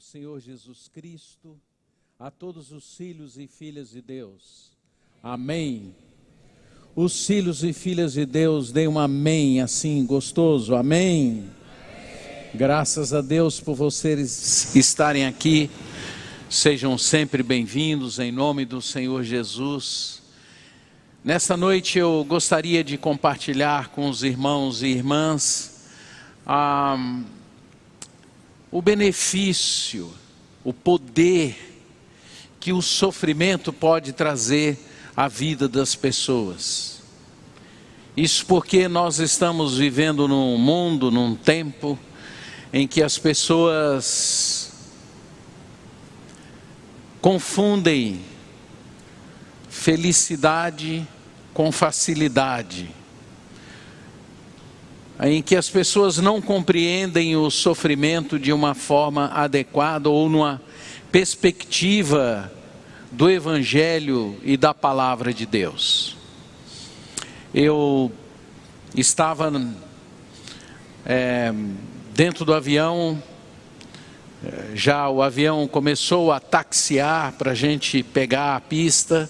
Senhor Jesus Cristo, a todos os filhos e filhas de Deus. Amém. Os filhos e filhas de Deus, deem um amém assim gostoso. Amém. Graças a Deus por vocês estarem aqui. Sejam sempre bem-vindos em nome do Senhor Jesus. Nesta noite eu gostaria de compartilhar com os irmãos e irmãs o benefício, o poder que o sofrimento pode trazer à vida das pessoas. Isso porque nós estamos vivendo num mundo, num tempo em que as pessoas confundem felicidade com facilidade, em que as pessoas não compreendem o sofrimento de uma forma adequada ou numa perspectiva do Evangelho e da Palavra de Deus. Eu estava dentro do avião, já o avião começou a taxiar para a gente pegar a pista,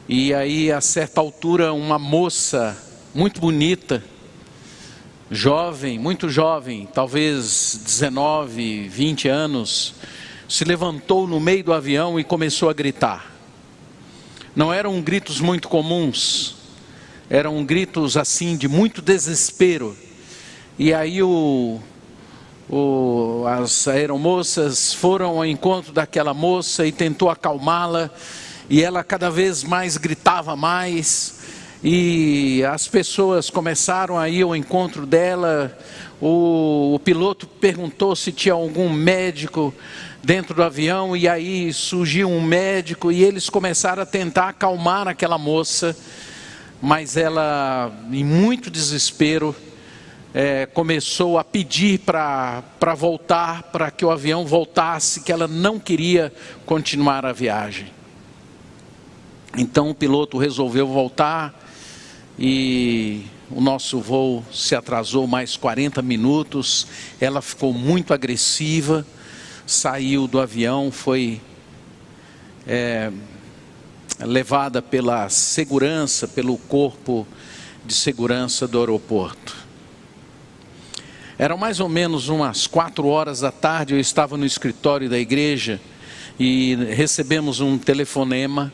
e aí a certa altura uma moça muito bonita, jovem, muito jovem, talvez 19, 20 anos, se levantou no meio do avião e começou a gritar. Não eram gritos muito comuns, eram gritos assim de muito desespero. E aí as aeromoças foram ao encontro daquela moça e tentou acalmá-la, e ela cada vez mais gritava mais. E as pessoas começaram a ir ao encontro dela. O piloto perguntou se tinha algum médico dentro do avião, e aí surgiu um médico, e eles começaram a tentar acalmar aquela moça, mas ela, em muito desespero, começou a pedir para voltar, para que o avião voltasse, que ela não queria continuar a viagem. Então o piloto resolveu voltar, e o nosso voo se atrasou mais 40 minutos, ela ficou muito agressiva, saiu do avião, foi levada pela segurança, pelo corpo de segurança do aeroporto. Eram mais ou menos umas 4 horas da tarde, eu estava no escritório da igreja, e recebemos um telefonema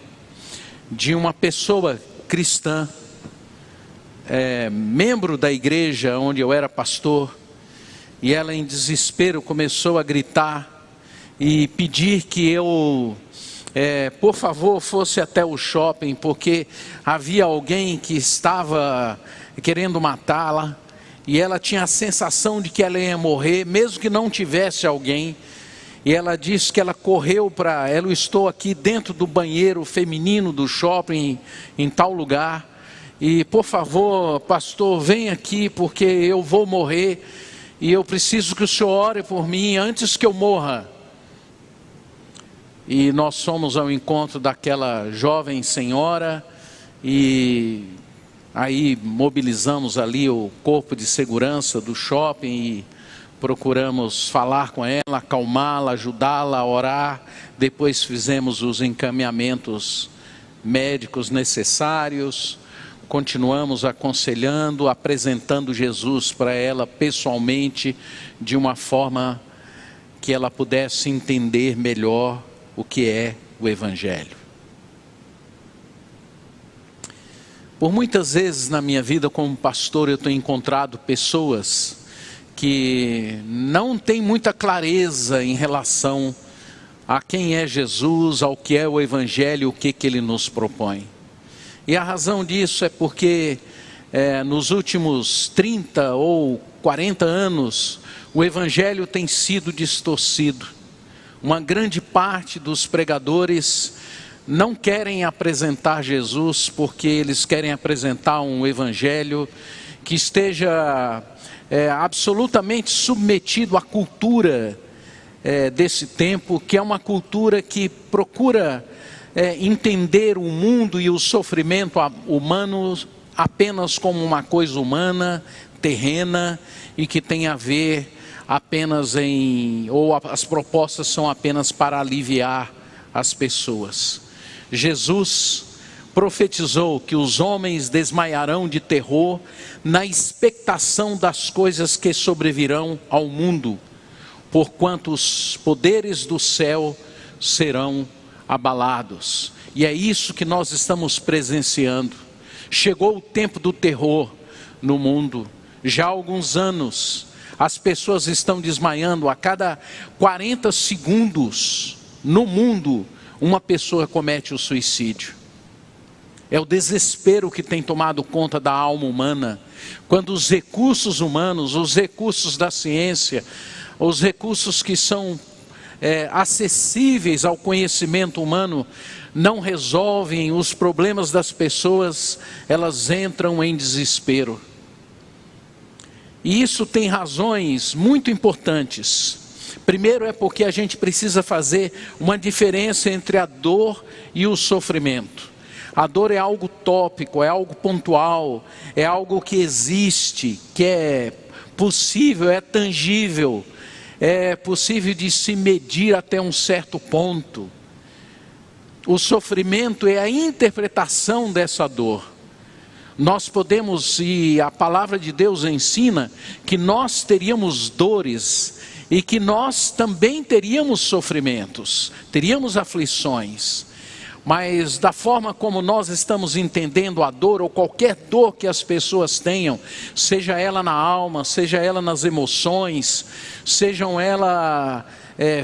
de uma pessoa cristã, membro da igreja onde eu era pastor, e ela em desespero começou a gritar e pedir que eu, por favor, fosse até o shopping, porque havia alguém que estava querendo matá-la, e ela tinha a sensação de que ela ia morrer, mesmo que não tivesse alguém. E ela disse que ela correu para, eu estou aqui dentro do banheiro feminino do shopping, em tal lugar, e por favor, pastor, vem aqui porque eu vou morrer, e eu preciso que o senhor ore por mim antes que eu morra. E nós fomos ao encontro daquela jovem senhora, e aí mobilizamos ali o corpo de segurança do shopping, e procuramos falar com ela, acalmá-la, ajudá-la a orar. Depois fizemos os encaminhamentos médicos necessários, continuamos aconselhando, apresentando Jesus para ela pessoalmente, de uma forma que ela pudesse entender melhor o que é o Evangelho. Por muitas vezes na minha vida como pastor, eu tenho encontrado pessoas que não têm muita clareza em relação a quem é Jesus, ao que é o Evangelho, o que Ele nos propõe. E a razão disso é porque nos últimos 30 ou 40 anos, o Evangelho tem sido distorcido. Uma grande parte dos pregadores não querem apresentar Jesus, porque eles querem apresentar um Evangelho que esteja absolutamente submetido à cultura desse tempo, que é uma cultura que procura entender o mundo e o sofrimento humano apenas como uma coisa humana, terrena, e que tem a ver as propostas são apenas para aliviar as pessoas. Jesus profetizou que os homens desmaiarão de terror na expectação das coisas que sobrevirão ao mundo, porquanto os poderes do céu serão abalados. E é isso que nós estamos presenciando. Chegou o tempo do terror no mundo. Já há alguns anos, as pessoas estão desmaiando. A cada 40 segundos no mundo, uma pessoa comete o suicídio. É o desespero que tem tomado conta da alma humana, quando os recursos humanos, os recursos da ciência, os recursos que são acessíveis ao conhecimento humano, não resolvem os problemas das pessoas, elas entram em desespero. E isso tem razões muito importantes. Primeiro é porque a gente precisa fazer uma diferença entre a dor e o sofrimento. A dor é algo tópico, é algo pontual, é algo que existe, que é possível, é tangível, é possível de se medir até um certo ponto. O sofrimento é a interpretação dessa dor. Nós podemos, e a palavra de Deus ensina, que nós teríamos dores e que nós também teríamos sofrimentos, teríamos aflições. Mas da forma como nós estamos entendendo a dor, ou qualquer dor que as pessoas tenham, seja ela na alma, seja ela nas emoções, sejam elas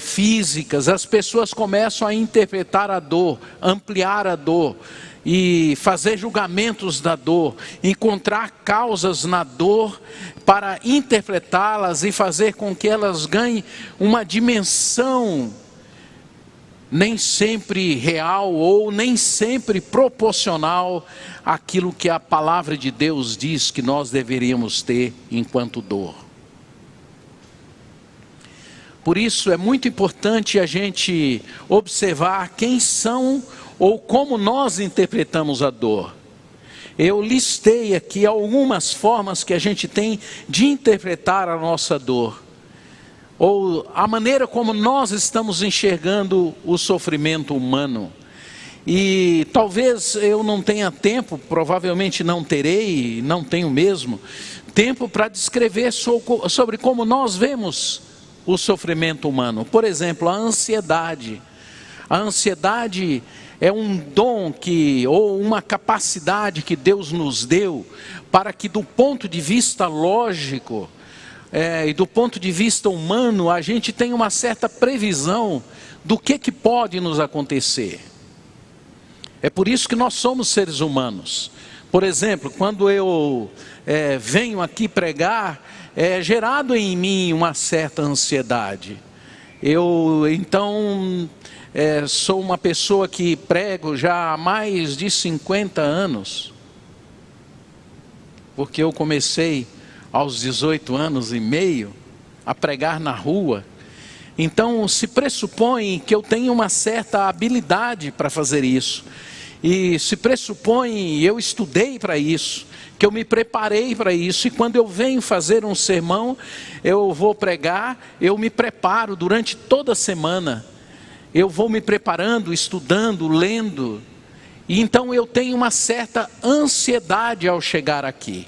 físicas, as pessoas começam a interpretar a dor, ampliar a dor, e fazer julgamentos da dor, encontrar causas na dor para interpretá-las e fazer com que elas ganhem uma dimensão nem sempre real ou nem sempre proporcional àquilo que a palavra de Deus diz que nós deveríamos ter enquanto dor. Por isso é muito importante a gente observar quem são ou como nós interpretamos a dor. Eu listei aqui algumas formas que a gente tem de interpretar a nossa dor, ou a maneira como nós estamos enxergando o sofrimento humano. E talvez eu não tenha tempo, provavelmente não terei, não tenho mesmo, tempo para descrever sobre como nós vemos o sofrimento humano. Por exemplo, a ansiedade. A ansiedade é um dom ou uma capacidade que Deus nos deu para que do ponto de vista lógico e do ponto de vista humano a gente tenha uma certa previsão do que pode nos acontecer. É por isso que nós somos seres humanos. Por exemplo, quando eu venho aqui pregar, é gerado em mim uma certa ansiedade. Eu então sou uma pessoa que prego já há mais de 50 anos, porque eu comecei aos 18 anos e meio a pregar na rua. Então se pressupõe que eu tenho uma certa habilidade para fazer isso, e se pressupõe, eu estudei para isso, que eu me preparei para isso, e quando eu venho fazer um sermão, eu vou pregar, eu me preparo durante toda a semana. Eu vou me preparando, estudando, lendo, e então eu tenho uma certa ansiedade ao chegar aqui.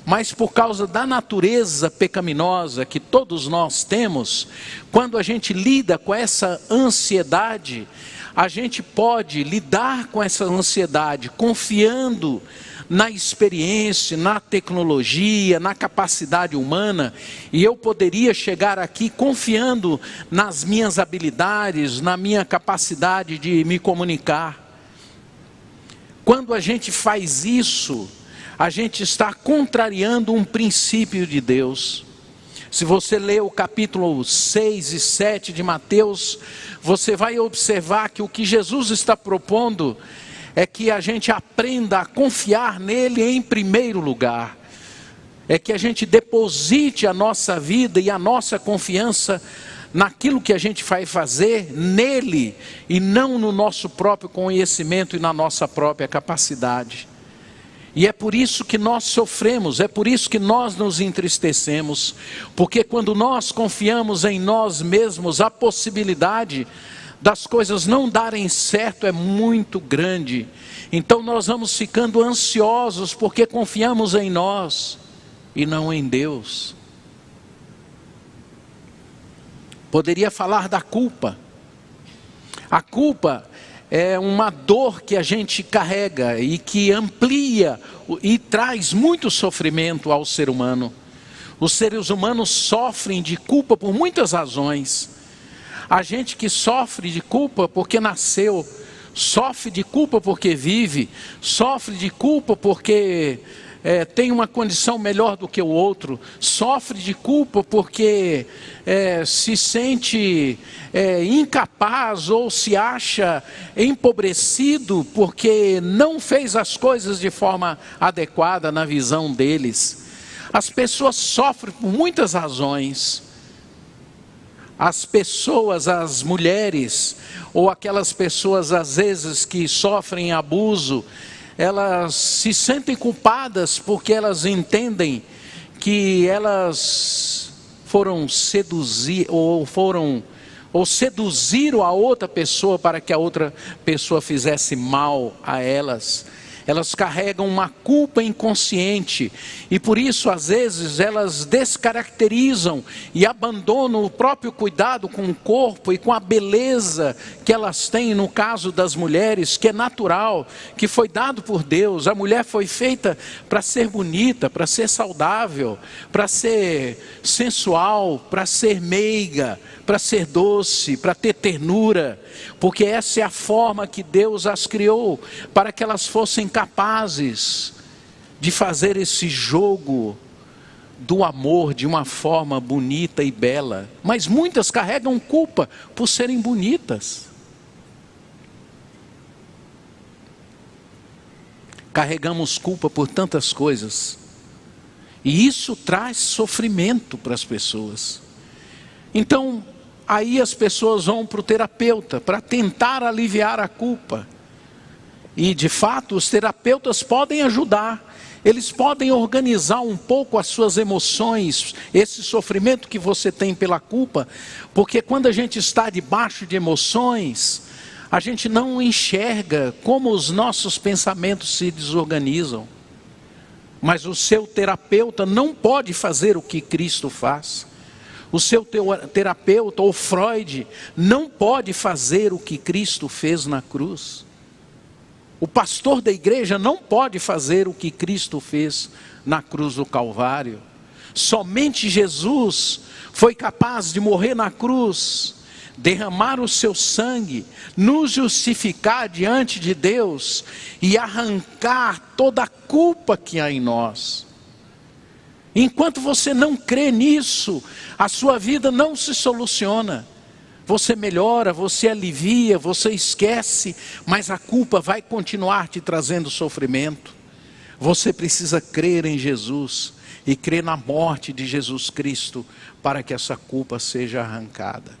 Mas por causa da natureza pecaminosa que todos nós temos, quando a gente lida com essa ansiedade, a gente pode lidar com essa ansiedade confiando na experiência, na tecnologia, na capacidade humana, e eu poderia chegar aqui confiando nas minhas habilidades, na minha capacidade de me comunicar. Quando a gente faz isso, a gente está contrariando um princípio de Deus. Se você ler o capítulo 6 e 7 de Mateus, você vai observar que o que Jesus está propondo é que a gente aprenda a confiar nele em primeiro lugar. É que a gente deposite a nossa vida e a nossa confiança naquilo que a gente vai fazer nele, e não no nosso próprio conhecimento e na nossa própria capacidade. E é por isso que nós sofremos, é por isso que nós nos entristecemos, porque quando nós confiamos em nós mesmos, a possibilidade das coisas não darem certo é muito grande. Então nós vamos ficando ansiosos porque confiamos em nós e não em Deus. Poderia falar da culpa. A culpa é uma dor que a gente carrega e que amplia e traz muito sofrimento ao ser humano. Os seres humanos sofrem de culpa por muitas razões. A gente que sofre de culpa porque nasceu, sofre de culpa porque vive, sofre de culpa porque tem uma condição melhor do que o outro, sofre de culpa porque se sente incapaz ou se acha empobrecido porque não fez as coisas de forma adequada na visão deles. As pessoas sofrem por muitas razões. As pessoas, as mulheres, ou aquelas pessoas às vezes que sofrem abuso, elas se sentem culpadas porque elas entendem que elas foram seduzir ou seduziram a outra pessoa para que a outra pessoa fizesse mal a elas. Elas carregam uma culpa inconsciente e por isso às vezes elas descaracterizam e abandonam o próprio cuidado com o corpo e com a beleza que elas têm, no caso das mulheres, que é natural, que foi dado por Deus. A mulher foi feita para ser bonita, para ser saudável, para ser sensual, para ser meiga, para ser doce, para ter ternura, porque essa é a forma que Deus as criou, para que elas fossem capazes de fazer esse jogo do amor de uma forma bonita e bela. Mas muitas carregam culpa por serem bonitas. Carregamos culpa por tantas coisas, e isso traz sofrimento para as pessoas. Então, aí as pessoas vão para o terapeuta para tentar aliviar a culpa. E de fato os terapeutas podem ajudar. Eles podem organizar um pouco as suas emoções, esse sofrimento que você tem pela culpa. Porque quando a gente está debaixo de emoções, a gente não enxerga como os nossos pensamentos se desorganizam. Mas o seu terapeuta não pode fazer o que Cristo faz. O seu terapeuta, ou Freud, não pode fazer o que Cristo fez na cruz. O pastor da igreja não pode fazer o que Cristo fez na cruz do Calvário. Somente Jesus foi capaz de morrer na cruz, derramar o seu sangue, nos justificar diante de Deus e arrancar toda a culpa que há em nós. Enquanto você não crê nisso, a sua vida não se soluciona. Você melhora, você alivia, você esquece, mas a culpa vai continuar te trazendo sofrimento. Você precisa crer em Jesus e crer na morte de Jesus Cristo para que essa culpa seja arrancada.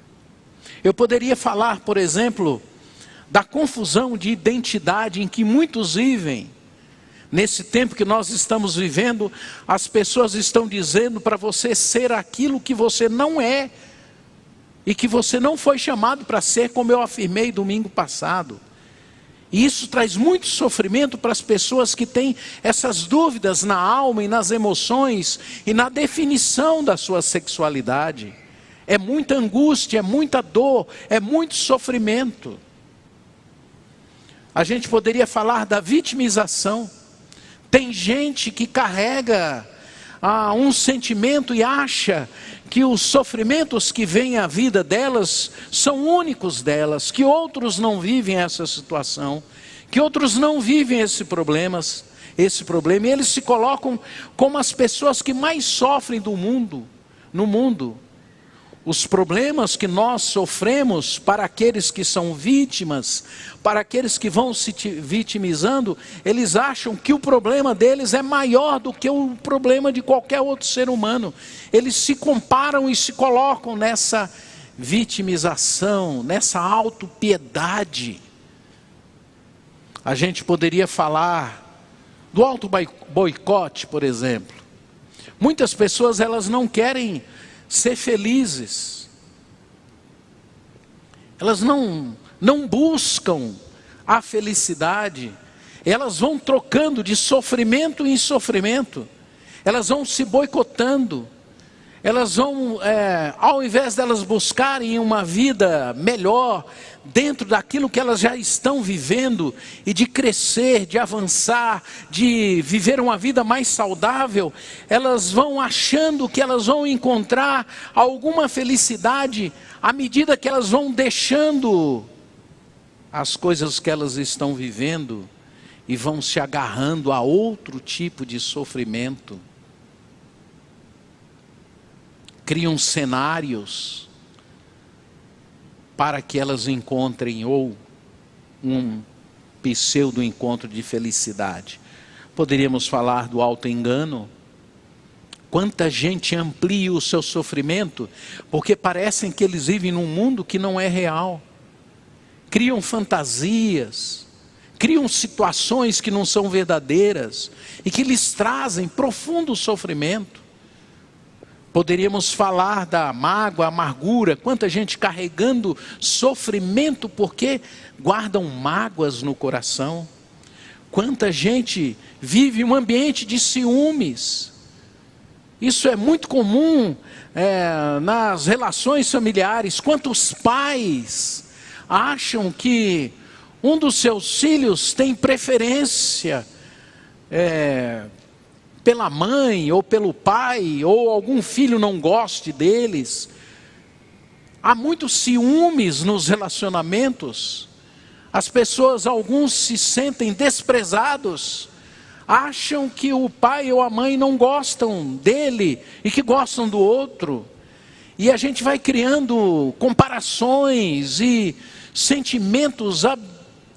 Eu poderia falar, por exemplo, da confusão de identidade em que muitos vivem. Nesse tempo que nós estamos vivendo, as pessoas estão dizendo para você ser aquilo que você não é. E que você não foi chamado para ser, como eu afirmei domingo passado. E isso traz muito sofrimento para as pessoas que têm essas dúvidas na alma e nas emoções e na definição da sua sexualidade. É muita angústia, é muita dor, é muito sofrimento. A gente poderia falar da vitimização. Tem gente que carrega um sentimento e acha que os sofrimentos que vêm à vida delas são únicos delas, que outros não vivem essa situação, que outros não vivem esse problema, e eles se colocam como as pessoas que mais sofrem no mundo. Os problemas que nós sofremos para aqueles que são vítimas, para aqueles que vão se vitimizando, eles acham que o problema deles é maior do que o problema de qualquer outro ser humano. Eles se comparam e se colocam nessa vitimização, nessa autopiedade. A gente poderia falar do auto-boicote, por exemplo. Muitas pessoas, elas não querem ser felizes. Elas não buscam a felicidade. Elas vão trocando de sofrimento em sofrimento. Elas vão se boicotando. Elas vão, ao invés delas buscarem uma vida melhor, dentro daquilo que elas já estão vivendo, e de crescer, de avançar, de viver uma vida mais saudável, elas vão achando que elas vão encontrar alguma felicidade, à medida que elas vão deixando as coisas que elas estão vivendo, e vão se agarrando a outro tipo de sofrimento. Criam cenários para que elas encontrem ou um pseudo encontro de felicidade. Poderíamos falar do auto-engano. Quanta gente amplia o seu sofrimento porque parecem que eles vivem num mundo que não é real. Criam fantasias, criam situações que não são verdadeiras e que lhes trazem profundo sofrimento. Poderíamos falar da mágoa, amargura, quanta gente carregando sofrimento porque guardam mágoas no coração. Quanta gente vive um ambiente de ciúmes. Isso é muito comum nas relações familiares. Quantos pais acham que um dos seus filhos tem preferência pela mãe ou pelo pai, ou algum filho não goste deles. Há muitos ciúmes nos relacionamentos. As pessoas, alguns se sentem desprezados, acham que o pai ou a mãe não gostam dele e que gostam do outro. E a gente vai criando comparações e sentimentos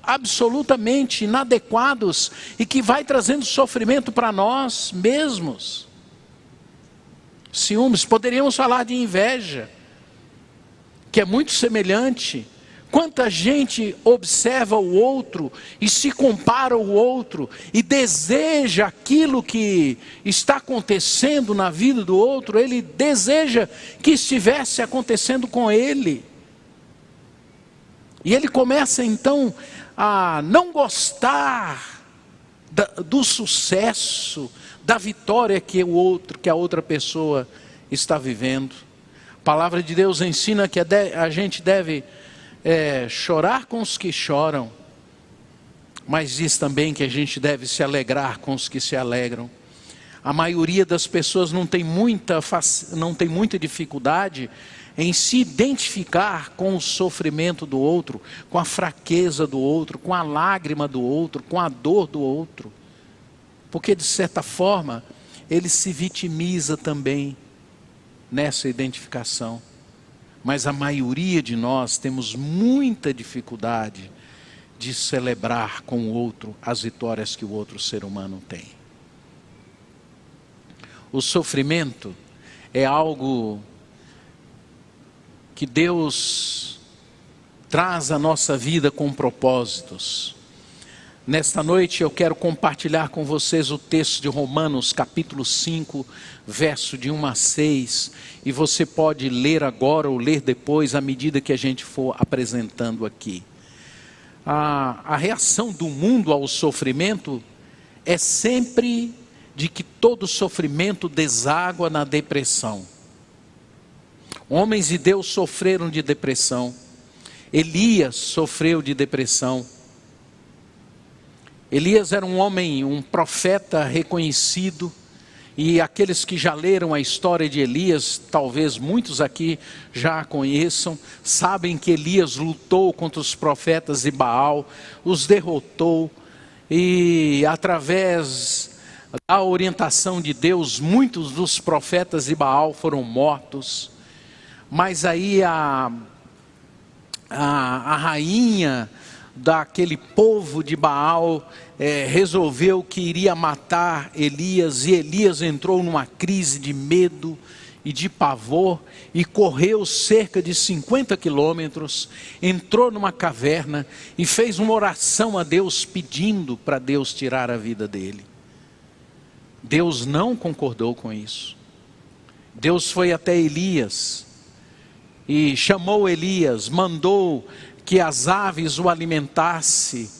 absolutamente inadequados e que vai trazendo sofrimento para nós mesmos. Ciúmes. Poderíamos falar de inveja, que é muito semelhante. Quanta gente observa o outro e se compara ao outro e deseja aquilo que está acontecendo na vida do outro, ele deseja que estivesse acontecendo com ele. E ele começa então a não gostar do sucesso, da vitória que a outra pessoa está vivendo. A palavra de Deus ensina que a gente deve chorar com os que choram, mas diz também que a gente deve se alegrar com os que se alegram. A maioria das pessoas não tem muita dificuldade em se identificar com o sofrimento do outro, com a fraqueza do outro, com a lágrima do outro, com a dor do outro. Porque de certa forma, ele se vitimiza também nessa identificação. Mas a maioria de nós temos muita dificuldade de celebrar com o outro as vitórias que o outro ser humano tem. O sofrimento é algo que Deus traz à nossa vida com propósitos. Nesta noite eu quero compartilhar com vocês o texto de Romanos capítulo 5, verso de 1 a 6. E você pode ler agora ou ler depois, à medida que a gente for apresentando aqui. A reação do mundo ao sofrimento é sempre de que todo sofrimento deságua na depressão. Homens de Deus sofreram de depressão. Elias sofreu de depressão. Elias era um homem, um profeta reconhecido. E aqueles que já leram a história de Elias, talvez muitos aqui já a conheçam, sabem que Elias lutou contra os profetas de Baal, os derrotou. E através da orientação de Deus, muitos dos profetas de Baal foram mortos. Mas aí a rainha daquele povo de Baal resolveu que iria matar Elias. E Elias entrou numa crise de medo e de pavor e correu cerca de 50 quilômetros, entrou numa caverna e fez uma oração a Deus pedindo para Deus tirar a vida dele. Deus não concordou com isso. Deus foi até Elias e chamou Elias, mandou que as aves o alimentassem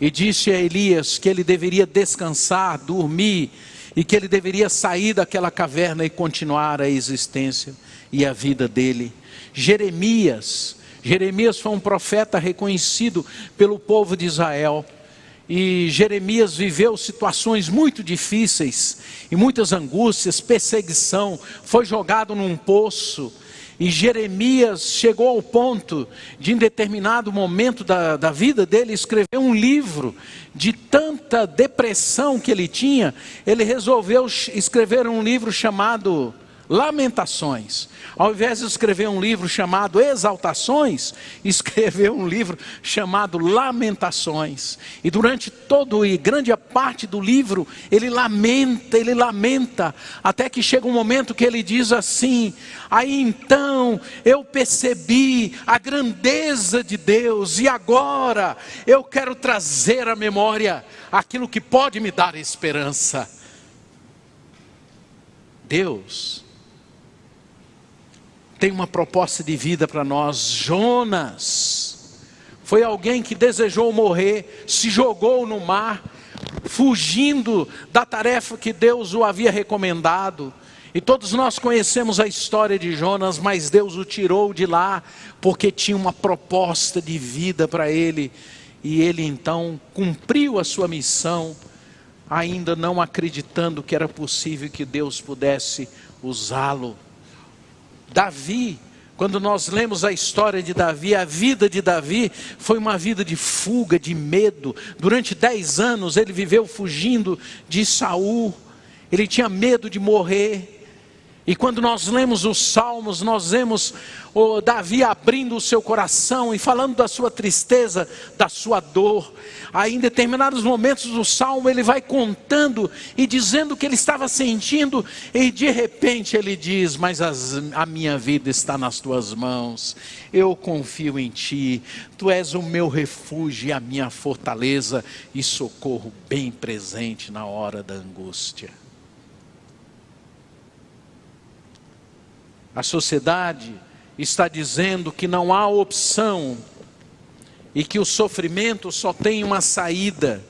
e disse a Elias que ele deveria descansar, dormir, e que ele deveria sair daquela caverna e continuar a existência e a vida dele. Jeremias foi um profeta reconhecido pelo povo de Israel. E Jeremias viveu situações muito difíceis e muitas angústias, perseguição, foi jogado num poço. E Jeremias chegou ao ponto de, em determinado momento da vida dele, escrever um livro. De tanta depressão que ele tinha, ele resolveu escrever um livro chamado Lamentações. Ao invés de escrever um livro chamado Exaltações, escreveu um livro chamado Lamentações. E durante grande parte do livro, ele lamenta, até que chega um momento que ele diz assim: aí então eu percebi a grandeza de Deus, e agora eu quero trazer à memória aquilo que pode me dar esperança. Deus tem uma proposta de vida para nós. Jonas foi alguém que desejou morrer, se jogou no mar, fugindo da tarefa que Deus o havia recomendado. E todos nós conhecemos a história de Jonas, mas Deus o tirou de lá, porque tinha uma proposta de vida para ele. E ele então cumpriu a sua missão, ainda não acreditando que era possível que Deus pudesse usá-lo. Davi, quando nós lemos a história de Davi, a vida de Davi foi uma vida de fuga, de medo. Durante 10 anos ele viveu fugindo de Saul, ele tinha medo de morrer. E quando nós lemos os Salmos, nós vemos Davi abrindo o seu coração e falando da sua tristeza, da sua dor. Aí em determinados momentos do Salmo ele vai contando e dizendo o que ele estava sentindo. E de repente ele diz: mas a minha vida está nas tuas mãos. Eu confio em ti. Tu és o meu refúgio e a minha fortaleza e socorro bem presente na hora da angústia. A sociedade está dizendo que não há opção e que o sofrimento só tem uma saída.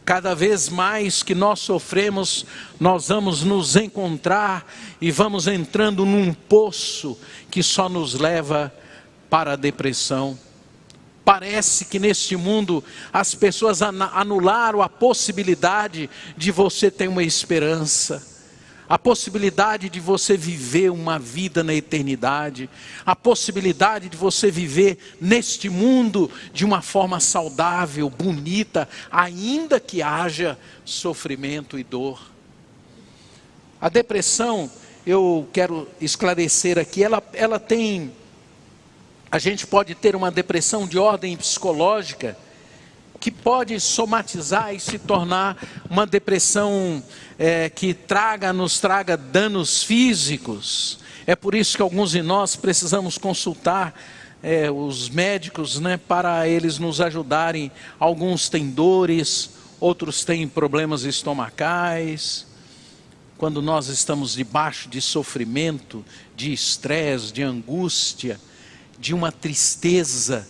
Cada vez mais que nós sofremos, nós vamos nos encontrar e vamos entrando num poço que só nos leva para a depressão. Parece que neste mundo as pessoas anularam a possibilidade de você ter uma esperança. A possibilidade de você viver uma vida na eternidade, a possibilidade de você viver neste mundo de uma forma saudável, bonita, ainda que haja sofrimento e dor. A depressão, eu quero esclarecer aqui, ela tem, a gente pode ter uma depressão de ordem psicológica, que pode somatizar e se tornar uma depressão que nos traga danos físicos. É por isso que alguns de nós precisamos consultar os médicos, para eles nos ajudarem. Alguns têm dores, outros têm problemas estomacais. Quando nós estamos debaixo de sofrimento, de estresse, de angústia, de uma tristeza,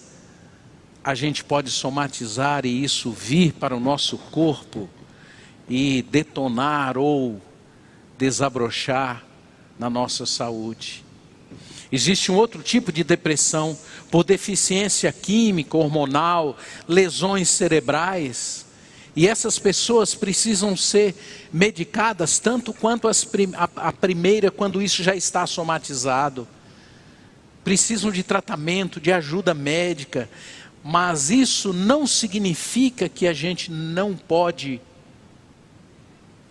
a gente pode somatizar e isso vir para o nosso corpo e detonar ou desabrochar na nossa saúde. Existe um outro tipo de depressão por deficiência química, hormonal, lesões cerebrais. E essas pessoas precisam ser medicadas tanto quanto a primeira, quando isso já está somatizado. Precisam de tratamento, de ajuda médica. Mas isso não significa que a gente não pode,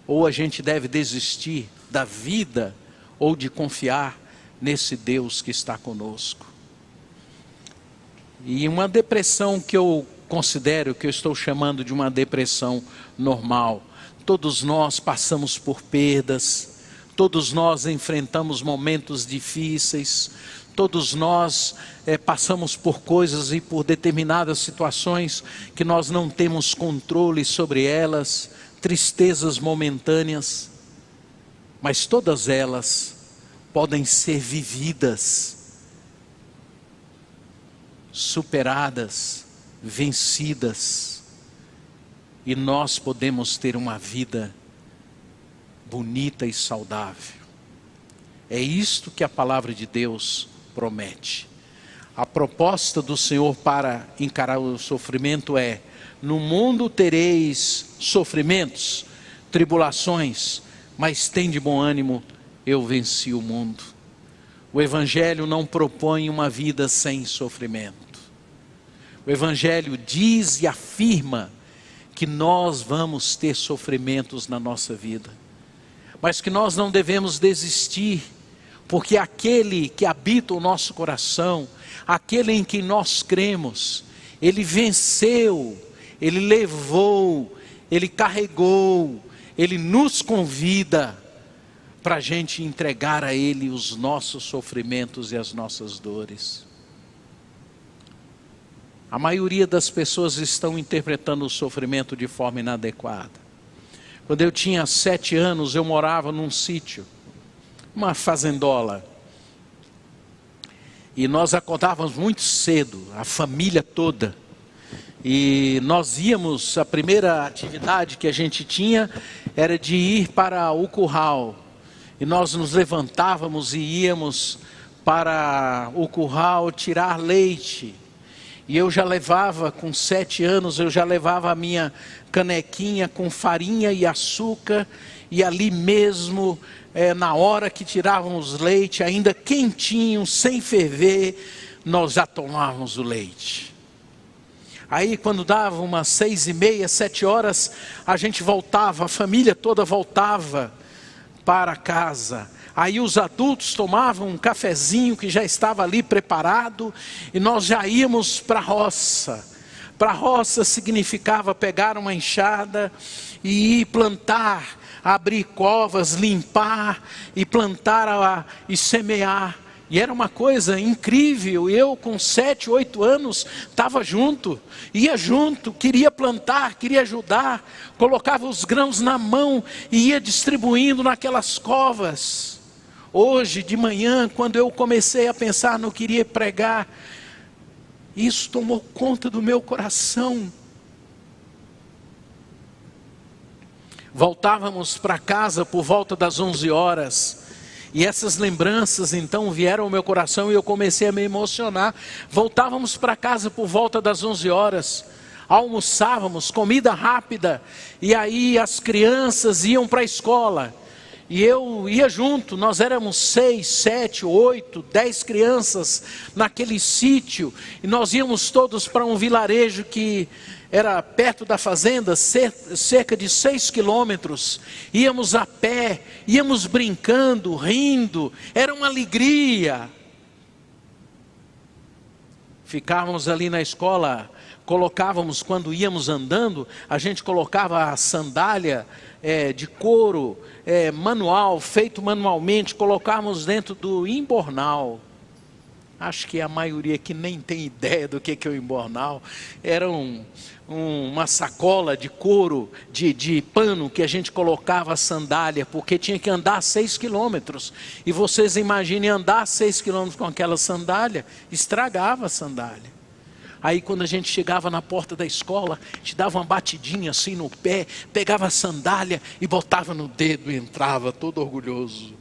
ou a gente deve desistir da vida, ou de confiar nesse Deus que está conosco. E uma depressão que eu considero, que eu estou chamando de uma depressão normal. Todos nós passamos por perdas, todos nós enfrentamos momentos difíceis, todos nós passamos por coisas e por determinadas situações que nós não temos controle sobre elas, tristezas momentâneas. mas todas elas podem ser vividas, superadas, vencidas, e nós podemos ter uma vida bonita e saudável. É isto que a palavra de Deus promete. A proposta do Senhor para encarar o sofrimento é: no mundo tereis sofrimentos, tribulações, mas tende bom ânimo, eu venci o mundo. O Evangelho não propõe uma vida sem sofrimento. O Evangelho diz e afirma que nós vamos ter sofrimentos na nossa vida, mas que nós não devemos desistir, porque aquele que habita o nosso coração, aquele em quem nós cremos, Ele venceu, Ele levou, Ele carregou, Ele nos convida para a gente entregar a Ele os nossos sofrimentos e as nossas dores. A maioria das pessoas estão interpretando o sofrimento de forma inadequada. Quando eu tinha 7 anos, eu morava num sítio, uma fazendola. E nós acordávamos muito cedo, a família toda. E nós íamos, a primeira atividade que a gente tinha era de ir para o curral. E nós nos levantávamos e íamos para o curral tirar leite. E eu já levava, com 7 anos, eu já levava a minha canequinha com farinha e açúcar. E ali mesmo, na hora que tirávamos leite, ainda quentinho, sem ferver, nós já tomávamos o leite. Aí quando dava umas 6h30, 7 horas, a gente voltava, a família toda voltava para casa. Aí os adultos tomavam um cafezinho que já estava ali preparado, e nós já íamos para a roça. Para a roça significava pegar uma enxada e ir plantar, abrir covas, limpar e plantar e semear. E era uma coisa incrível. Eu com 7, 8 anos estava junto, ia junto, queria plantar, queria ajudar, colocava os grãos na mão e ia distribuindo naquelas covas. Hoje de manhã, quando eu comecei a pensar no que iria pregar, isso tomou conta do meu coração. Voltávamos para casa por volta das 11 horas. E essas lembranças então vieram ao meu coração e eu comecei a me emocionar. Voltávamos para casa por volta das 11 horas. Almoçávamos, comida rápida. E aí as crianças iam para a escola. E eu ia junto, nós éramos 6, 7, 8, 10 crianças naquele sítio. E nós íamos todos para um vilarejo que era perto da fazenda, cerca de 6 quilômetros. Íamos a pé, íamos brincando, rindo, era uma alegria. Ficávamos ali na escola, colocávamos, quando íamos andando, a gente colocava a sandália de couro, manual, feito manualmente, colocávamos dentro do imbornal. Acho que a maioria aqui nem tem ideia do que é o imbornal. Era uma sacola de couro, de pano, que a gente colocava a sandália, porque tinha que andar 6 quilômetros. E vocês imaginem andar 6 quilômetros com aquela sandália, estragava a sandália. Aí quando a gente chegava na porta da escola, a gente dava uma batidinha assim no pé, pegava a sandália e botava no dedo e entrava todo orgulhoso.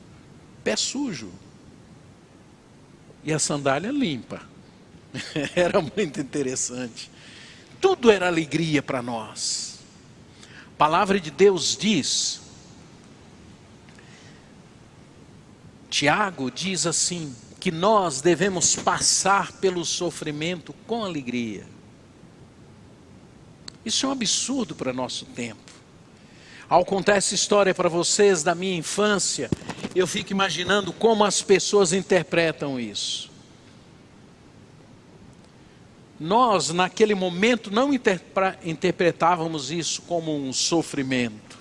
Pé sujo. E a sandália limpa. Era muito interessante. Tudo era alegria para nós. A palavra de Deus diz, Tiago diz assim, que nós devemos passar pelo sofrimento com alegria. Isso é um absurdo para nosso tempo. Ao contar essa história para vocês da minha infância, eu fico imaginando como as pessoas interpretam isso. Nós, naquele momento, não interpretávamos isso como um sofrimento.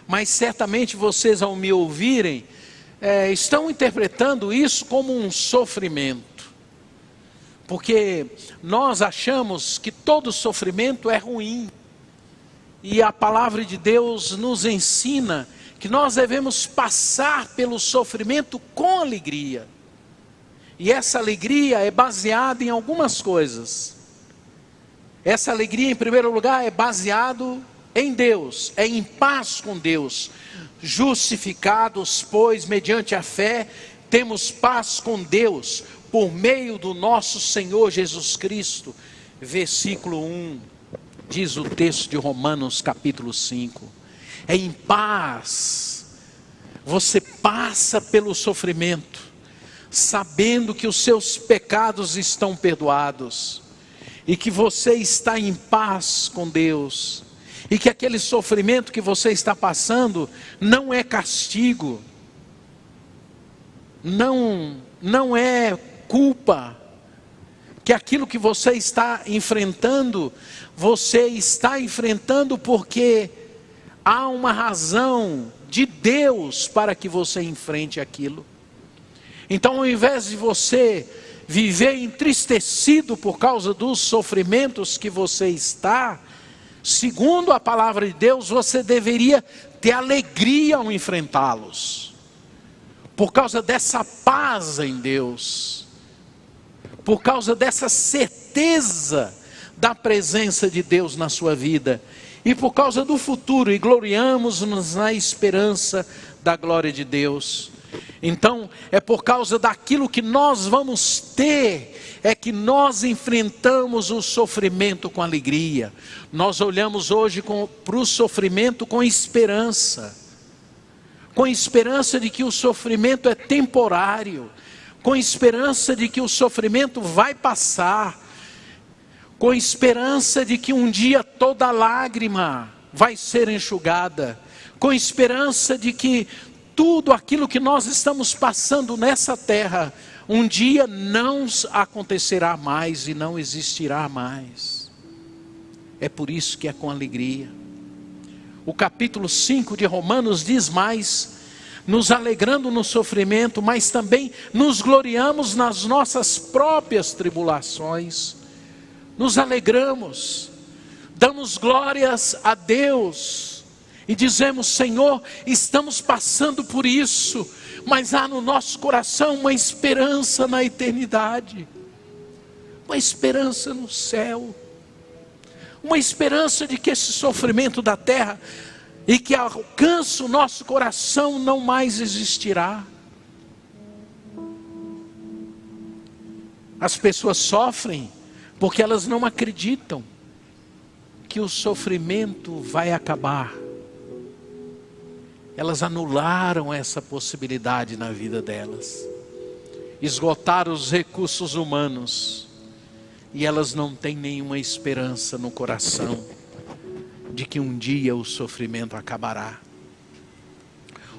Mas certamente vocês, ao me ouvirem, estão interpretando isso como um sofrimento. Porque nós achamos que todo sofrimento é ruim. E a palavra de Deus nos ensina que nós devemos passar pelo sofrimento com alegria. E essa alegria é baseada em algumas coisas. Essa alegria, em primeiro lugar, é baseado em Deus, é em paz com Deus. Justificados, pois, mediante a fé, temos paz com Deus, por meio do nosso Senhor Jesus Cristo. Versículo 1, diz o texto de Romanos capítulo 5. É em paz. Você passa pelo sofrimento, sabendo que os seus pecados estão perdoados, e que você está em paz com Deus, e que aquele sofrimento que você está passando não é castigo, não é culpa, que aquilo que você está enfrentando porque há uma razão de Deus para que você enfrente aquilo. Então, ao invés de você viver entristecido por causa dos sofrimentos que você está, segundo a palavra de Deus, você deveria ter alegria ao enfrentá-los, por causa dessa paz em Deus, por causa dessa certeza da presença de Deus na sua vida, e por causa do futuro, e gloriamos-nos na esperança da glória de Deus. Então, é por causa daquilo que nós vamos ter, é que nós enfrentamos o sofrimento com alegria. Nós olhamos hoje para o sofrimento com esperança de que o sofrimento é temporário, com esperança de que o sofrimento vai passar, com esperança de que um dia toda lágrima vai ser enxugada, com esperança de que tudo aquilo que nós estamos passando nessa terra, um dia não acontecerá mais e não existirá mais. É por isso que é com alegria. O capítulo 5 de Romanos diz mais: nos alegrando no sofrimento, mas também nos gloriamos nas nossas próprias tribulações. Nos alegramos, damos glórias a Deus e dizemos: Senhor, estamos passando por isso, mas há no nosso coração uma esperança na eternidade, uma esperança no céu, uma esperança de que esse sofrimento da terra e que alcança o nosso coração não mais existirá. As pessoas sofrem porque elas não acreditam que o sofrimento vai acabar. Elas anularam essa possibilidade na vida delas, esgotaram os recursos humanos, e elas não têm nenhuma esperança no coração de que um dia o sofrimento acabará.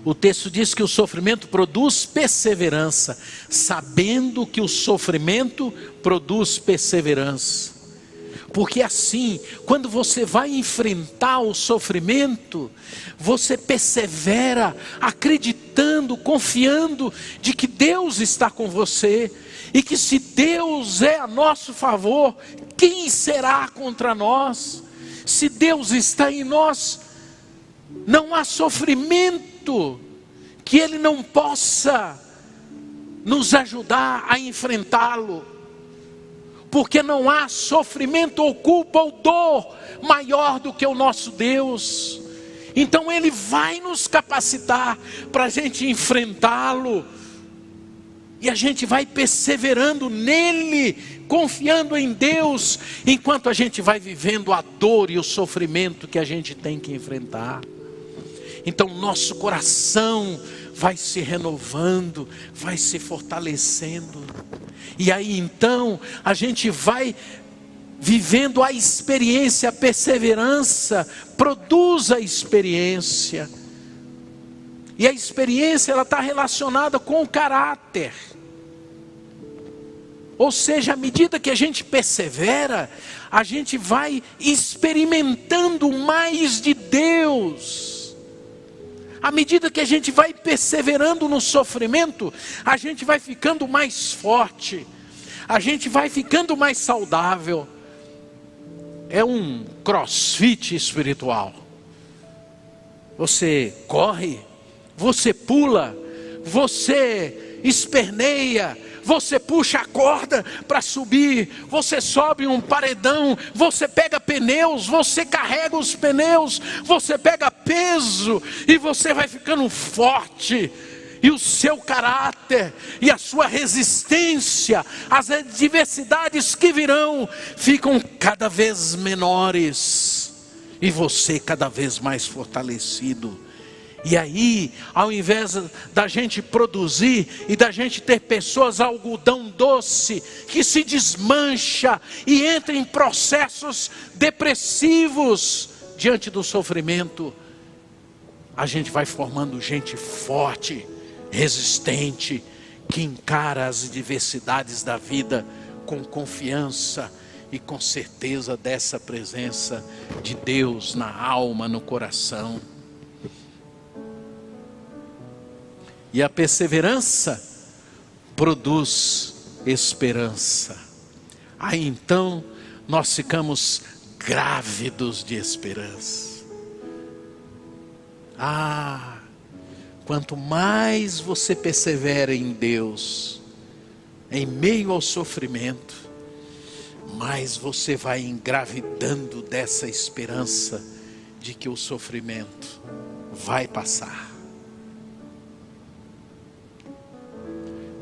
O texto diz que o sofrimento produz perseverança, sabendo que o sofrimento produz perseverança. Porque assim, quando você vai enfrentar o sofrimento, você persevera, acreditando, confiando de que Deus está com você, e que se Deus é a nosso favor, quem será contra nós? Se Deus está em nós, não há sofrimento que Ele não possa nos ajudar a enfrentá-lo, porque não há sofrimento ou culpa ou dor maior do que o nosso Deus. Então Ele vai nos capacitar para a gente enfrentá-lo, e a gente vai perseverando nele, confiando em Deus, enquanto a gente vai vivendo a dor e o sofrimento que a gente tem que enfrentar. Então nosso coração vai se renovando, vai se fortalecendo, e aí então a gente vai vivendo a experiência. A perseverança produz a experiência, e a experiência ela está relacionada com o caráter. Ou seja, à medida que a gente persevera, a gente vai experimentando mais de Deus. À medida que a gente vai perseverando no sofrimento, a gente vai ficando mais forte, a gente vai ficando mais saudável. É um crossfit espiritual. Você corre você pula, você esperneia, você puxa a corda para subir, você sobe um paredão, você pega pneus, você carrega os pneus, você pega peso e você vai ficando forte. E o seu caráter e a sua resistência às adversidades que virão ficam cada vez menores e você cada vez mais fortalecido. E aí, ao invés da gente produzir e da gente ter pessoas algodão doce que se desmancha e entra em processos depressivos diante do sofrimento, a gente vai formando gente forte, resistente, que encara as adversidades da vida com confiança e com certeza dessa presença de Deus na alma, no coração. E a perseverança produz esperança. Aí então nós ficamos grávidos de esperança. Quanto mais você persevera em Deus, em meio ao sofrimento, mais você vai engravidando dessa esperança de que o sofrimento vai passar.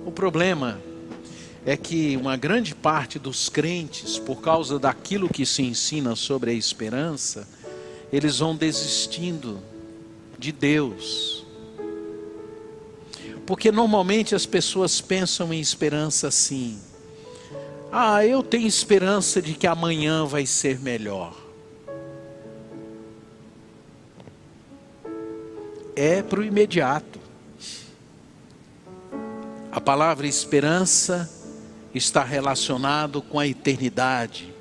O problema é que uma grande parte dos crentes, por causa daquilo que se ensina sobre a esperança, eles vão desistindo de Deus. Porque normalmente as pessoas pensam em esperança assim: eu tenho esperança de que amanhã vai ser melhor. É para o imediato. A palavra esperança está relacionado com a eternidade,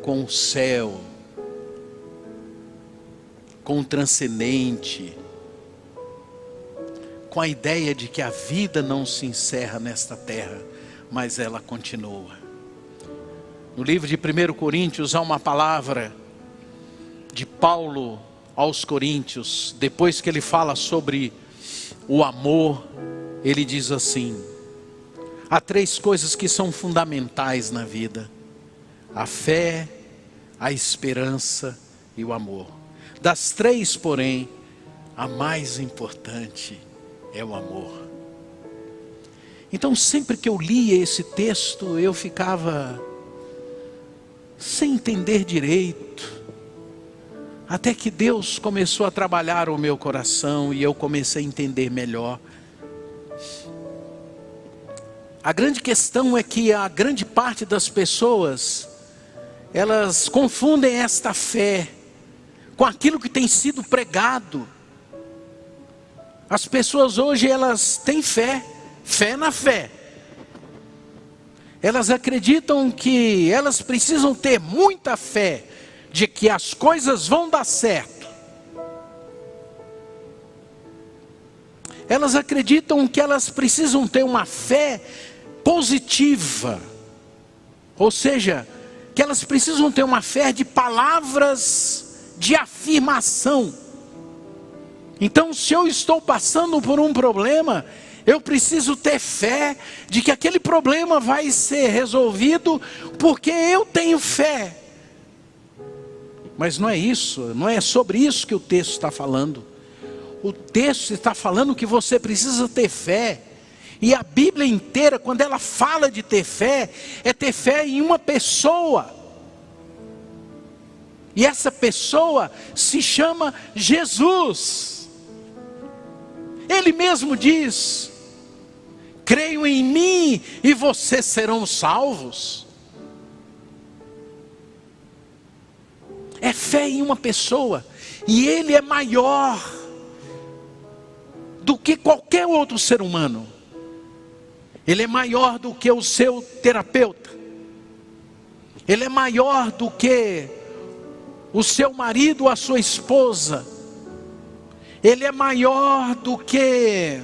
com o céu, com o transcendente, com a ideia de que a vida não se encerra nesta terra, mas ela continua. No livro de 1 Coríntios há uma palavra de Paulo aos Coríntios, depois que ele fala sobre o amor, ele diz assim: há 3 coisas que são fundamentais na vida: a fé, a esperança e o amor. Das 3, porém, a mais importante é o amor. Então sempre que eu lia esse texto, eu ficava sem entender direito, até que Deus começou a trabalhar o meu coração e eu comecei a entender melhor. A grande questão é que a grande parte das pessoas, elas confundem esta fé com aquilo que tem sido pregado. As pessoas hoje, elas têm fé na fé. Elas acreditam que elas precisam ter muita fé de que as coisas vão dar certo. Elas acreditam que elas precisam ter uma fé positiva, ou seja, que elas precisam ter uma fé de palavras de afirmação. Então, se eu estou passando por um problema, eu preciso ter fé de que aquele problema vai ser resolvido, porque eu tenho fé. Mas não é isso, não é sobre isso que o texto está falando. O texto está falando que você precisa ter fé. E a Bíblia inteira, quando ela fala de ter fé, é ter fé em uma pessoa. E essa pessoa se chama Jesus. Ele mesmo diz: creio em mim e vocês serão salvos. É fé em uma pessoa. E ele é maior do que qualquer outro ser humano. Ele é maior do que o seu terapeuta. Ele é maior do que o seu marido ou a sua esposa. Ele é maior do que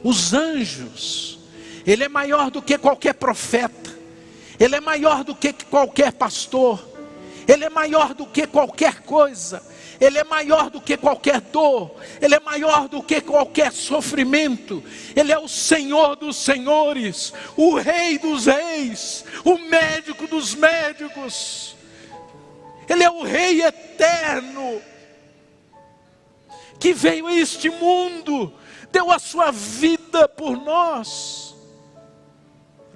os anjos. Ele é maior do que qualquer profeta. Ele é maior do que qualquer pastor. Ele é maior do que qualquer coisa. Ele é maior do que qualquer dor. Ele é maior do que qualquer sofrimento. Ele é o Senhor dos senhores, o Rei dos reis, o médico dos médicos. Ele é o Rei eterno, que veio a este mundo, deu a sua vida por nós,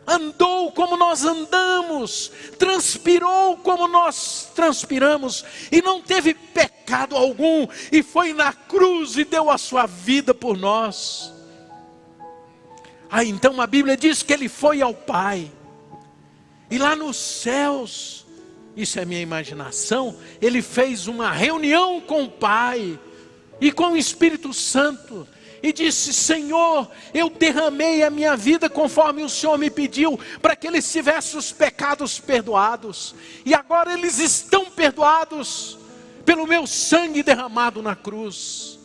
andou como nós andamos, transpirou como nós transpiramos, e não teve pecado algum, e foi na cruz e deu a sua vida por nós. Então a Bíblia diz que ele foi ao Pai, e lá nos céus, isso é minha imaginação, ele fez uma reunião com o Pai e com o Espírito Santo, e disse: Senhor, eu derramei a minha vida conforme o Senhor me pediu, para que eles tivessem os pecados perdoados, e agora eles estão perdoados, pelo meu sangue derramado na cruz.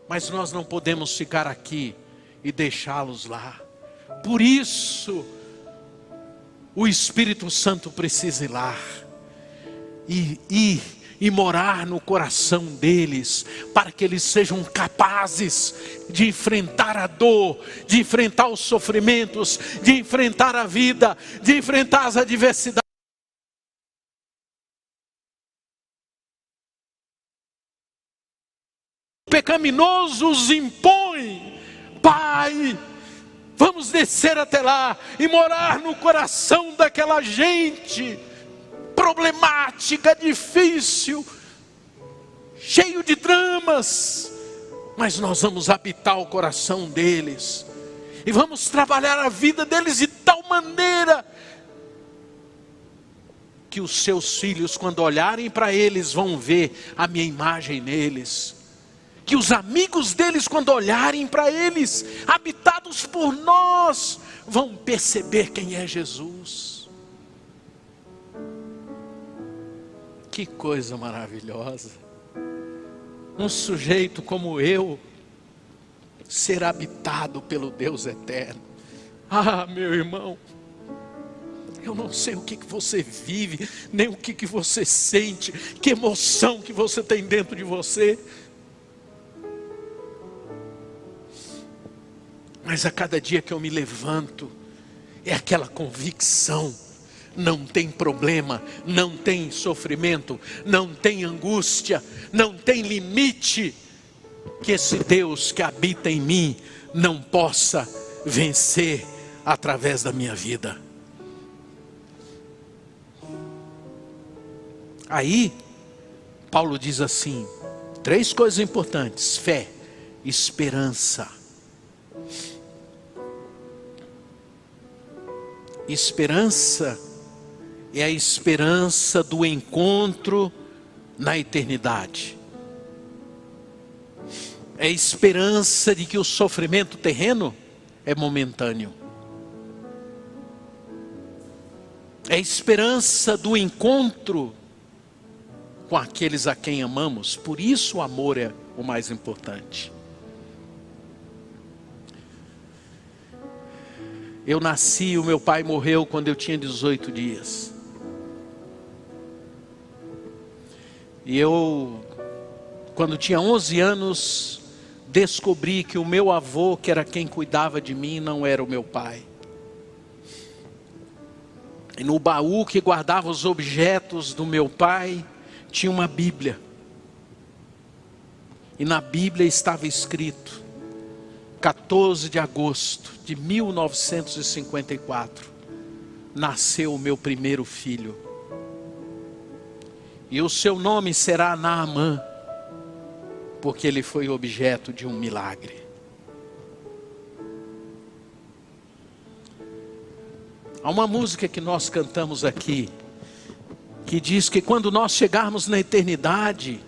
Mas nós não podemos ficar aqui e deixá-los lá. Por isso, o Espírito Santo precisa ir lá, e morar no coração deles, para que eles sejam capazes de enfrentar a dor, de enfrentar os sofrimentos, de enfrentar a vida, de enfrentar as adversidades. O pecaminoso os impõe: Pai, vamos descer até lá e morar no coração daquela gente problemática, difícil, cheio de dramas, mas nós vamos habitar o coração deles, e vamos trabalhar a vida deles de tal maneira, que os seus filhos, quando olharem para eles, vão ver a minha imagem neles, que os amigos deles, quando olharem para eles, habitados por nós, vão perceber quem é Jesus. Que coisa maravilhosa, um sujeito como eu, ser habitado pelo Deus eterno. Meu irmão, eu não sei o que você vive, nem o que você sente, que emoção que você tem dentro de você, mas a cada dia que eu me levanto, é aquela convicção: não tem problema, não tem sofrimento, não tem angústia, não tem limite, que esse Deus que habita em mim não possa vencer através da minha vida. Aí, Paulo diz assim, 3 coisas importantes: fé, esperança. Esperança é a esperança do encontro na eternidade. É a esperança de que o sofrimento terreno é momentâneo. É a esperança do encontro com aqueles a quem amamos. Por isso o amor é o mais importante. Eu nasci, o meu pai morreu quando eu tinha 18 dias. E eu, quando tinha 11 anos, descobri que o meu avô, que era quem cuidava de mim, não era o meu pai. E no baú que guardava os objetos do meu pai, tinha uma Bíblia. E na Bíblia estava escrito: 14 de agosto de 1954, nasceu o meu primeiro filho. E o seu nome será Naamã, porque ele foi objeto de um milagre. Há uma música que nós cantamos aqui, que diz que quando nós chegarmos na eternidade,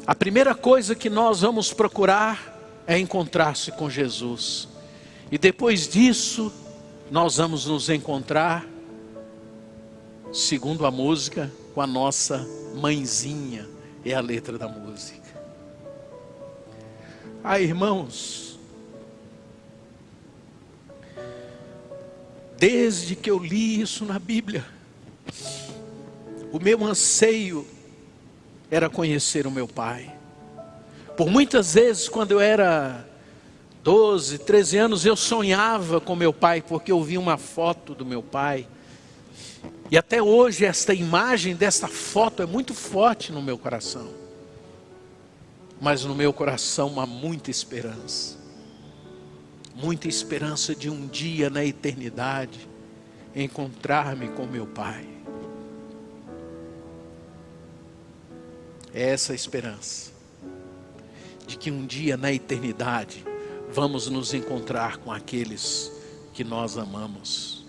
a primeira coisa que nós vamos procurar é encontrar-se com Jesus. E depois disso, nós vamos nos encontrar, segundo a música, com a nossa mãezinha. É a letra da música. Irmãos, desde que eu li isso na Bíblia, O meu anseio era conhecer o meu pai. Por muitas vezes, quando eu era 12, 13 anos, eu sonhava com meu pai, porque eu vi uma foto do meu pai. E até hoje esta imagem desta foto é muito forte no meu coração. Mas no meu coração há muita esperança. Muita esperança de um dia na eternidade encontrar-me com meu pai. É essa a esperança. De que um dia na eternidade vamos nos encontrar com aqueles que nós amamos.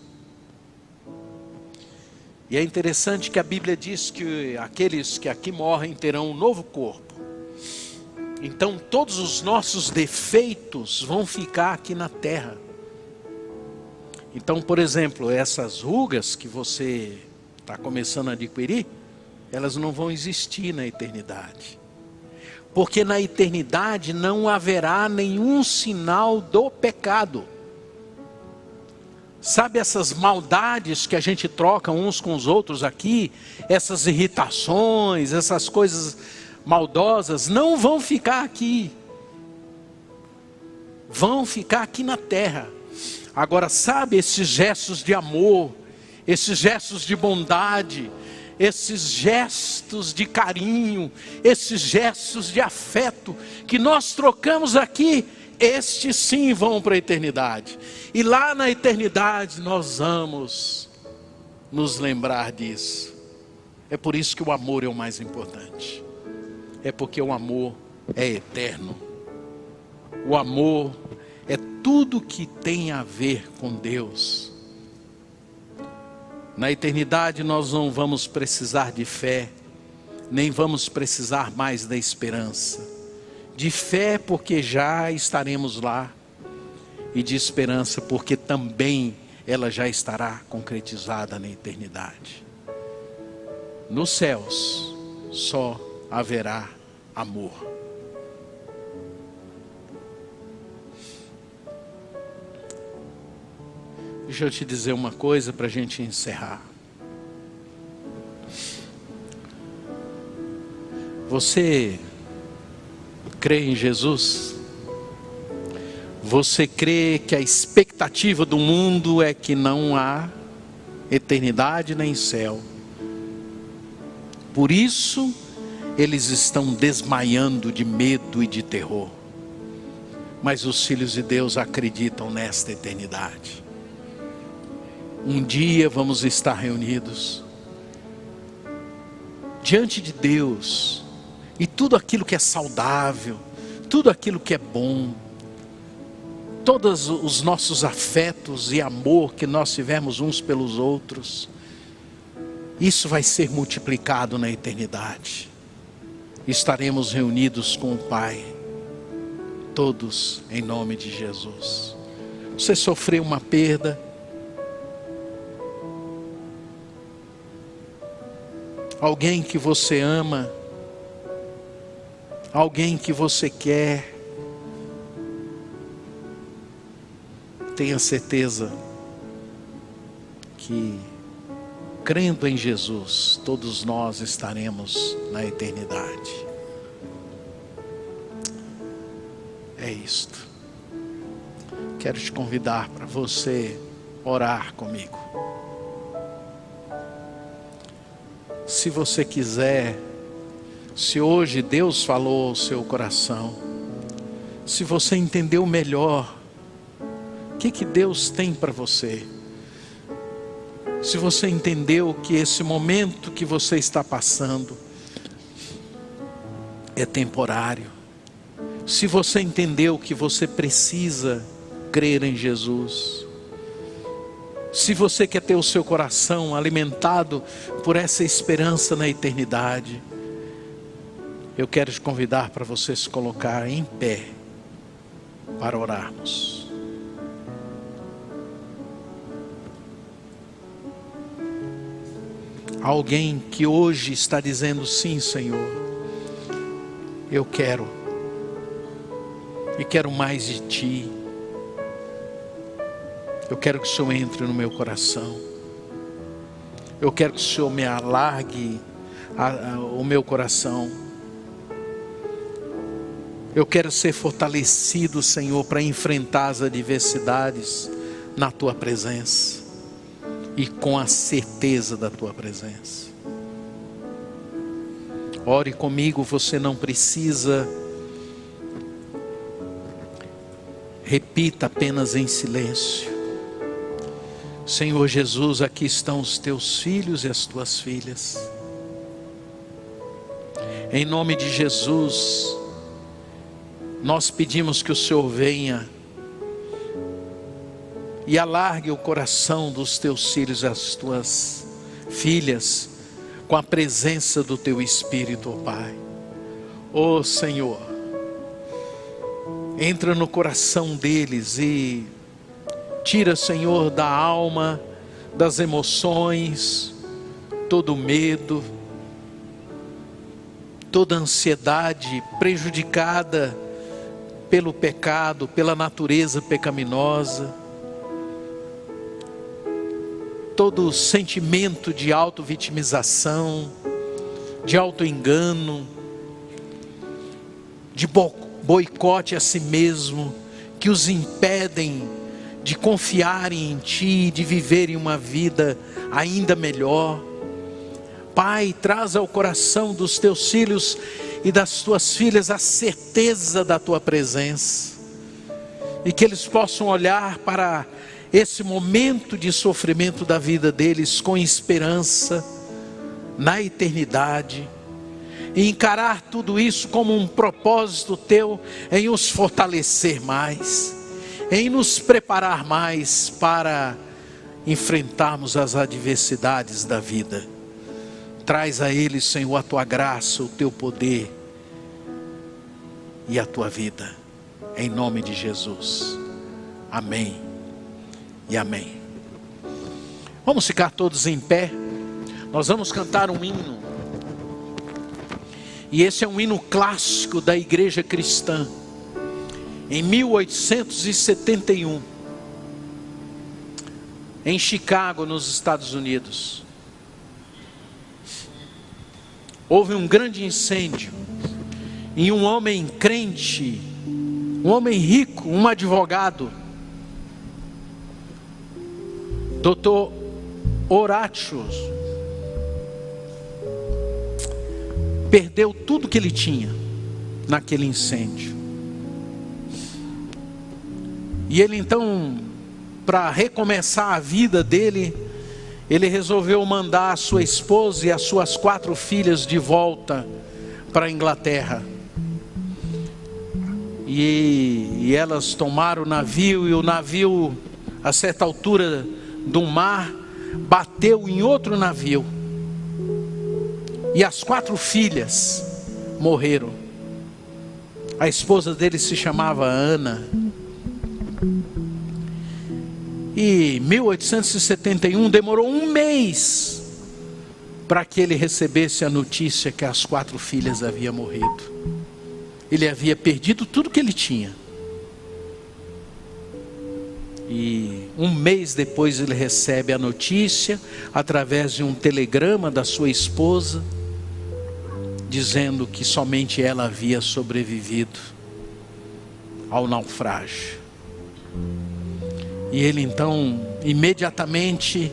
E é interessante que a Bíblia diz que aqueles que aqui morrem terão um novo corpo. Então todos os nossos defeitos vão ficar aqui na terra. Então, por exemplo, essas rugas que você está começando a adquirir, elas não vão existir na eternidade. Porque na eternidade não haverá nenhum sinal do pecado. Sabe essas maldades que a gente troca uns com os outros aqui, essas irritações, essas coisas maldosas, não vão ficar aqui. Vão ficar aqui na terra. Agora, sabe esses gestos de amor, esses gestos de bondade, esses gestos de carinho, esses gestos de afeto que nós trocamos aqui, estes sim vão para a eternidade. E lá na eternidade nós vamos nos lembrar disso. É por isso que o amor é o mais importante. É porque o amor é eterno. O amor é tudo que tem a ver com Deus. Na eternidade nós não vamos precisar de fé, nem vamos precisar mais da esperança. De fé porque já estaremos lá, e de esperança porque também ela já estará concretizada na eternidade. Nos céus só haverá amor. Deixa eu te dizer uma coisa para a gente encerrar. Você crê em Jesus? Você crê que a expectativa do mundo é que não há eternidade nem céu? Por isso, eles estão desmaiando de medo e de terror. Mas os filhos de Deus acreditam nesta eternidade. Um dia vamos estar reunidos diante de Deus, e tudo aquilo que é saudável, tudo aquilo que é bom, todos os nossos afetos e amor que nós tivemos uns pelos outros, isso vai ser multiplicado na eternidade. Estaremos reunidos com o Pai, todos em nome de Jesus. Você sofreu uma perda, alguém que você ama, alguém que você quer, tenha certeza que, crendo em Jesus, todos nós estaremos na eternidade. É isto. Quero te convidar para você orar comigo. Se você quiser, se hoje Deus falou ao seu coração, se você entendeu melhor o que Deus tem para você, se você entendeu que esse momento que você está passando é temporário, se você entendeu que você precisa crer em Jesus, se você quer ter o seu coração alimentado por essa esperança na eternidade, eu quero te convidar para você se colocar em pé para orarmos. Alguém que hoje está dizendo: sim, Senhor, eu quero, e quero mais de Ti. Eu quero que o Senhor entre no meu coração. Eu quero que o Senhor me alargue o meu coração. Eu quero ser fortalecido, Senhor, para enfrentar as adversidades na Tua presença e com a certeza da Tua presença. Ore comigo, você não precisa. Repita apenas em silêncio. Senhor Jesus, aqui estão os Teus filhos e as Tuas filhas. Em nome de Jesus, nós pedimos que o Senhor venha e alargue o coração dos Teus filhos e as Tuas filhas com a presença do Teu Espírito, ó Pai. Ó Senhor, entra no coração deles e tira, Senhor, da alma, das emoções, todo medo, toda ansiedade prejudicada pelo pecado, pela natureza pecaminosa, todo sentimento de auto-vitimização, de auto-engano, de boicote a si mesmo, que os impedem de confiarem em Ti, de viverem uma vida ainda melhor. Pai, traz ao coração dos Teus filhos e das Tuas filhas a certeza da Tua presença, e que eles possam olhar para esse momento de sofrimento da vida deles com esperança na eternidade, e encarar tudo isso como um propósito Teu em os fortalecer mais, em nos preparar mais para enfrentarmos as adversidades da vida. Traz a eles, Senhor, a Tua graça, o Teu poder e a Tua vida, em nome de Jesus. Amém e amém. Vamos ficar todos em pé. Nós vamos cantar um hino, e esse é um hino clássico da igreja cristã. Em 1871, em Chicago, nos Estados Unidos, houve um grande incêndio, e um homem crente, um homem rico, um advogado, Dr. Horatius, perdeu tudo que ele tinha naquele incêndio. E ele então, para recomeçar a vida dele, ele resolveu mandar a sua esposa e as suas 4 filhas de volta para a Inglaterra. E elas tomaram o navio, e o navio, a certa altura do mar, bateu em outro navio, e as 4 filhas morreram. A esposa dele se chamava Ana. E 1871 demorou um mês para que ele recebesse a notícia que as 4 filhas haviam morrido. Ele havia perdido tudo que ele tinha. E um mês depois ele recebe a notícia, através de um telegrama da sua esposa, dizendo que somente ela havia sobrevivido ao naufrágio. E ele então imediatamente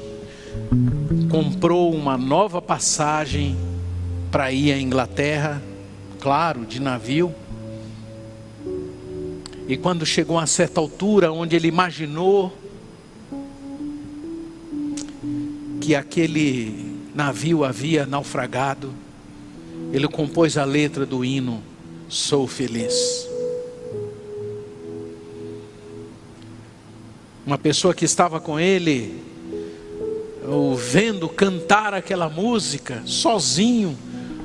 comprou uma nova passagem para ir à Inglaterra, claro, de navio. E quando chegou a certa altura, onde ele imaginou que aquele navio havia naufragado, ele compôs a letra do hino Sou Feliz. Uma pessoa que estava com ele, ouvindo cantar aquela música, sozinho,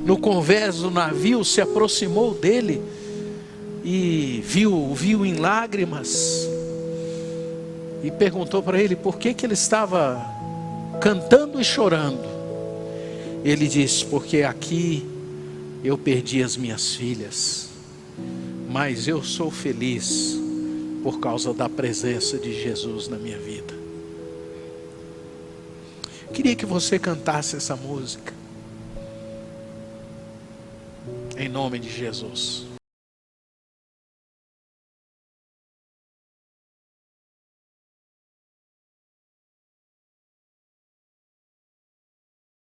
no convés do navio, se aproximou dele e viu em lágrimas, e perguntou para ele por que ele estava cantando e chorando. Ele disse: porque aqui eu perdi as minhas filhas, mas eu sou feliz por causa da presença de Jesus na minha vida. Queria que você cantasse essa música. Em nome de Jesus.